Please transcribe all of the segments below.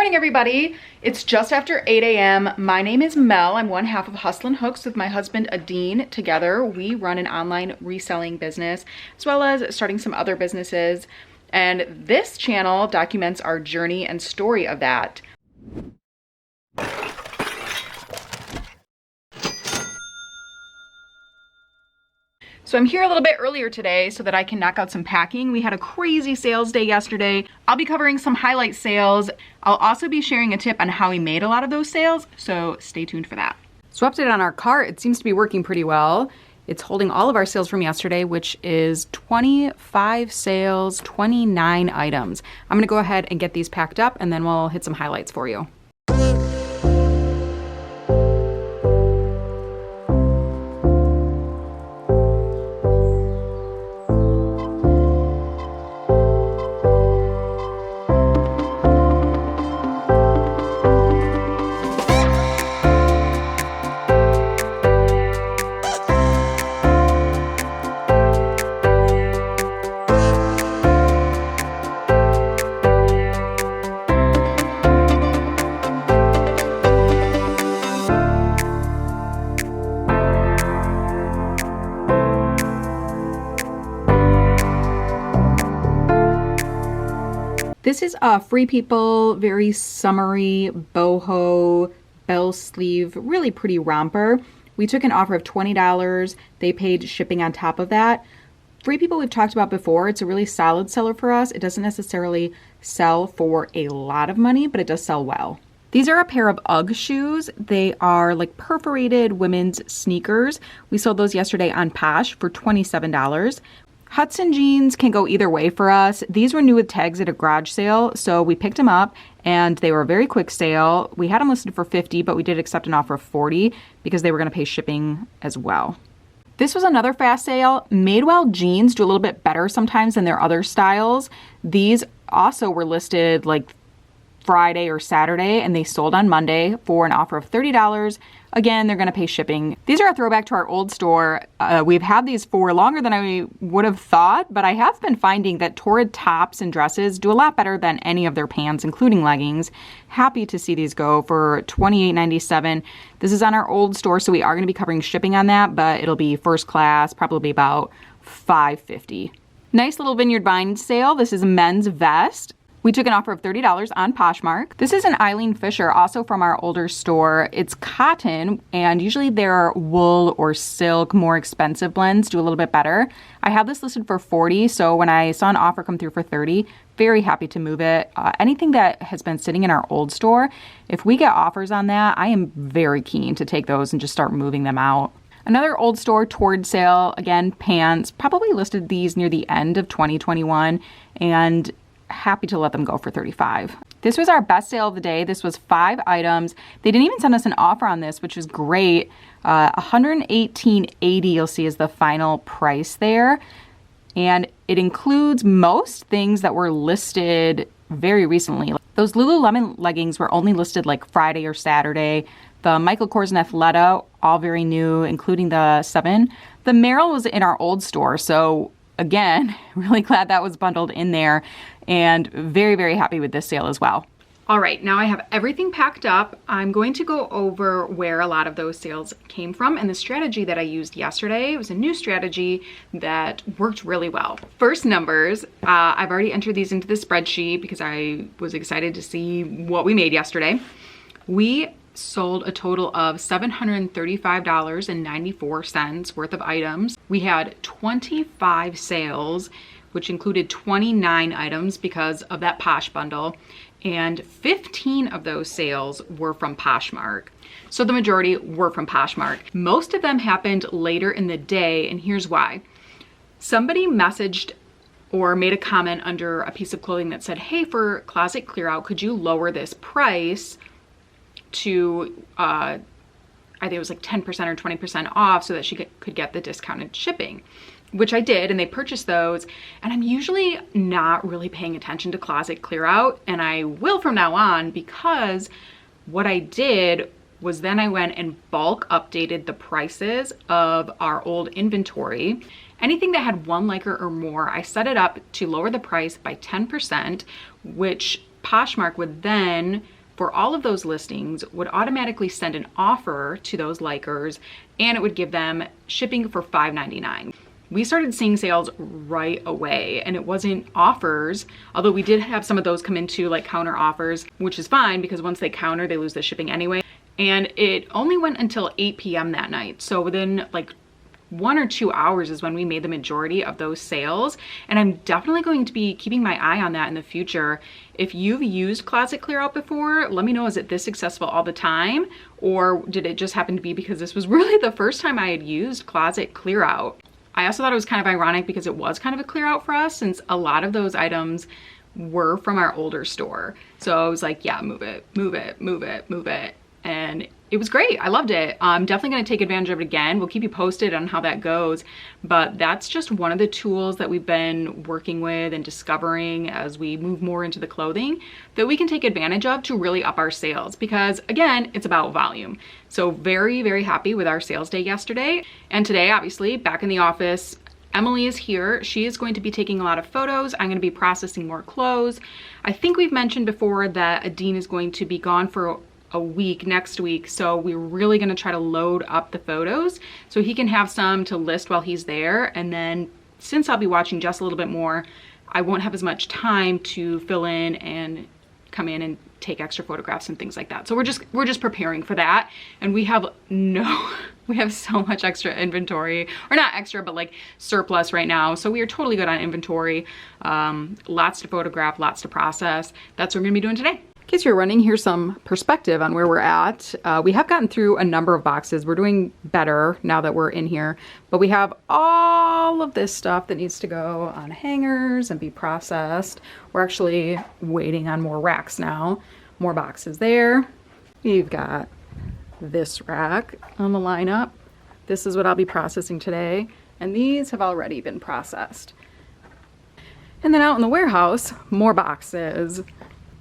morning, everybody. It's just after 8 a.m. My name is Mel. I'm one half of Hustlin' Hooks with my husband, Adine. Together, we run an online reselling business, as well as starting some other businesses. And this channel documents our journey and story of that. So I'm here a little bit earlier today so that I can knock out some packing. We had a crazy sales day yesterday. I'll be covering some highlight sales. I'll also be sharing a tip on how we made a lot of those sales, so stay tuned for that. So update on our cart, it seems to be working pretty well. It's holding all of our sales from yesterday, which is 25 sales, 29 items. I'm gonna go ahead and get these packed up and then we'll hit some highlights for you. This is a Free People, very summery, boho, bell sleeve, really pretty romper. We took an offer of $20. They paid shipping on top of that. Free People we've talked about before. It's a really solid seller for us. It doesn't necessarily sell for a lot of money, but it does sell well. These are a pair of UGG shoes. They are like perforated women's sneakers. We sold those yesterday on Posh for $27. Hudson jeans can go either way for us. These were new with tags at a garage sale, so we picked them up and they were a very quick sale. We had them listed for $50, but we did accept an offer of $40 because they were gonna pay shipping as well. This was another fast sale. Madewell jeans do a little bit better sometimes than their other styles. These also were listed like Friday or Saturday and they sold on Monday for an offer of $30. Again, they're gonna pay shipping. These are a throwback to our old store. We've had these for longer than I would have thought, but I have been finding that Torrid tops and dresses do a lot better than any of their pants, including leggings. Happy to see these go for $28.97. This is on our old store, so we are gonna be covering shipping on that, but it'll be first class, probably about $5.50. Nice little Vineyard Vine sale. This is a men's vest. We took an offer of $30 on Poshmark. This is an Eileen Fisher, also from our older store. It's cotton, and usually their wool or silk, more expensive blends do a little bit better. I have this listed for $40, so when I saw an offer come through for $30, very happy to move it. Anything that has been sitting in our old store, if we get offers on that, I am very keen to take those and just start moving them out. Another old store Torrid sale, again, pants, probably listed these near the end of 2021, and happy to let them go for $35. This was our best sale of the day. This was 5 items. They didn't even send us an offer on this, which is great. $118.80 you'll see is the final price there. And it includes most things that were listed very recently. Those Lululemon leggings were only listed like Friday or Saturday. The Michael Kors and Athleta, all very new, including the 7. The Merrell was in our old store, so again, really glad that was bundled in there and very, very happy with this sale as well. All right, now I have everything packed up. I'm going to go over where a lot of those sales came from and the strategy that I used yesterday. It was a new strategy that worked really well. First, numbers. I've already entered these into the spreadsheet because I was excited to see what we made yesterday. We sold a total of $735.94 worth of items. We had 25 sales, which included 29 items because of that Posh bundle, and 15 of those sales were from Poshmark. So the majority were from Poshmark. Most of them happened later in the day, and here's why. Somebody messaged or made a comment under a piece of clothing that said, hey, for closet clear out, could you lower this price to I think it was like 10% or 20% off so that she could get the discounted shipping, which I did, and they purchased those. And I'm usually not really paying attention to closet clear out, and I will from now on, because what I did was then I went and bulk updated the prices of our old inventory. Anything that had one liker or more, I set it up to lower the price by 10%, which Poshmark would then, for all of those listings, would automatically send an offer to those likers, and it would give them shipping for $5.99. We started seeing sales right away, and it wasn't offers, although we did have some of those come into like counter offers, which is fine because once they counter, they lose the shipping anyway. And it only went until 8 p.m. that night. So within like 1 or 2 hours is when we made the majority of those sales. And I'm definitely going to be keeping my eye on that in the future. If you've used Closet Clear Out before, let me know, is it this successful all the time? Or did it just happen to be because this was really the first time I had used Closet Clear Out? I also thought it was kind of ironic because it was kind of a clear out for us, since a lot of those items were from our older store. So I was like, yeah, move it, move it, move it, move it. And it was great. I loved it. I'm definitely going to take advantage of it again. We'll keep you posted on how that goes. But that's just one of the tools that we've been working with and discovering as we move more into the clothing that we can take advantage of to really up our sales. Because again, it's about volume. So very, very happy with our sales day yesterday. And today, obviously, back in the office, Emily is here. She is going to be taking a lot of photos. I'm going to be processing more clothes. I think we've mentioned before that Adine is going to be gone for a week next week, so we're really going to try to load up the photos so he can have some to list while he's there. And then since I'll be watching Jess a little bit more, I won't have as much time to fill in and come in and take extra photographs and things like that. So we're just preparing for that. And we have so much extra inventory, or not extra, but like surplus right now. So we are totally good on inventory. Lots to photograph, lots to process. That's what we're gonna be doing today. In case you're running, here's some perspective on where we're at. We have gotten through a number of boxes. We're doing better now that we're in here, but we have all of this stuff that needs to go on hangers and be processed. We're actually waiting on more racks now. More boxes there. We've got this rack on the lineup. This is what I'll be processing today, and these have already been processed. And then out in the warehouse, more boxes.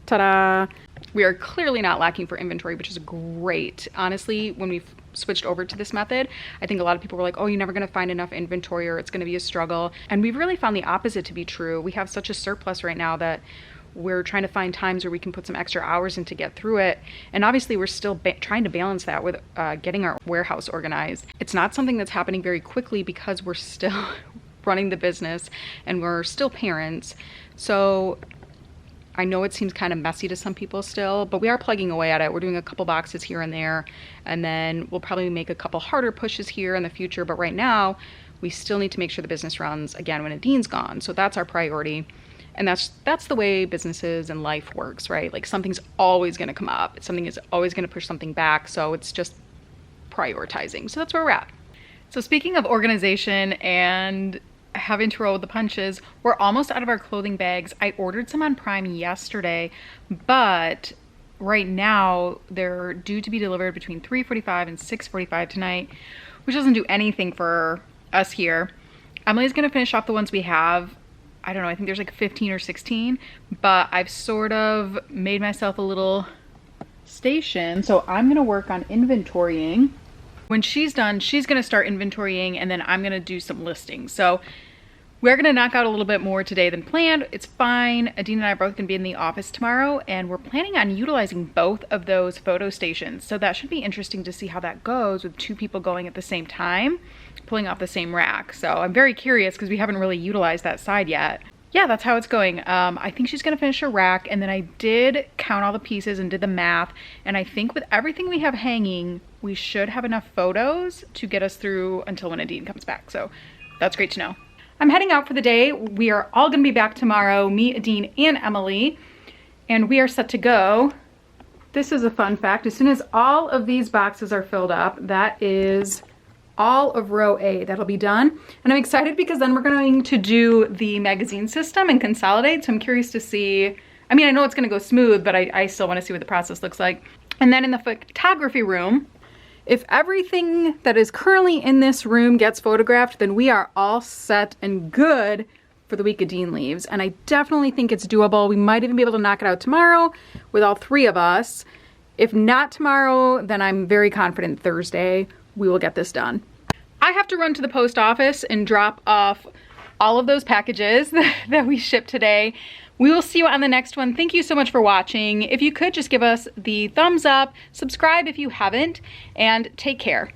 Ta-da! We are clearly not lacking for inventory, which is great. Honestly, when we've switched over to this method, I think a lot of people were like, oh, you're never gonna find enough inventory or it's gonna be a struggle. And we've really found the opposite to be true. We have such a surplus right now that we're trying to find times where we can put some extra hours in to get through it. And obviously we're still trying to balance that with getting our warehouse organized. It's not something that's happening very quickly because we're still running the business and we're still parents. So I know it seems kind of messy to some people still, but we are plugging away at it. We're doing a couple boxes here and there, and then we'll probably make a couple harder pushes here in the future. But right now, we still need to make sure the business runs again when Adine's gone. So that's our priority. And that's the way businesses and life works, right? Like something's always going to come up. Something is always going to push something back. So it's just prioritizing. So that's where we're at. So speaking of organization and having to roll with the punches, we're almost out of our clothing bags. I ordered some on Prime yesterday, but right now they're due to be delivered between 3:45 and 6:45 tonight, which doesn't do anything for us here. Emily's gonna finish off the ones we have. I don't know, I think there's like 15 or 16, but I've sort of made myself a little station, so I'm gonna work on inventorying. When she's done, she's gonna start inventorying, and then I'm gonna do some listings. So we're gonna knock out a little bit more today than planned. It's fine. Adine and I are both gonna be in the office tomorrow, and we're planning on utilizing both of those photo stations. So that should be interesting to see how that goes with two people going at the same time, pulling off the same rack. So I'm very curious because we haven't really utilized that side yet. Yeah, that's how it's going. I think she's gonna finish her rack, and then I did count all the pieces and did the math, and I think with everything we have hanging, we should have enough photos to get us through until when Adine comes back. So that's great to know. I'm heading out for the day. We are all gonna be back tomorrow, me, Adine, and Emily, and we are set to go. This is a fun fact. As soon as all of these boxes are filled up, that is all of row A. That'll be done. And I'm excited because then we're going to do the magazine system and consolidate. So I'm curious to see, I mean, I know it's gonna go smooth, but I still wanna see what the process looks like. And then in the photography room, if everything that is currently in this room gets photographed, then we are all set and good for the week Adine leaves. And I definitely think it's doable. We might even be able to knock it out tomorrow with all three of us. If not tomorrow, then I'm very confident Thursday we will get this done. I have to run to the post office and drop off all of those packages that we shipped today. We will see you on the next one. Thank you so much for watching. If you could just give us the thumbs up, subscribe if you haven't, and take care.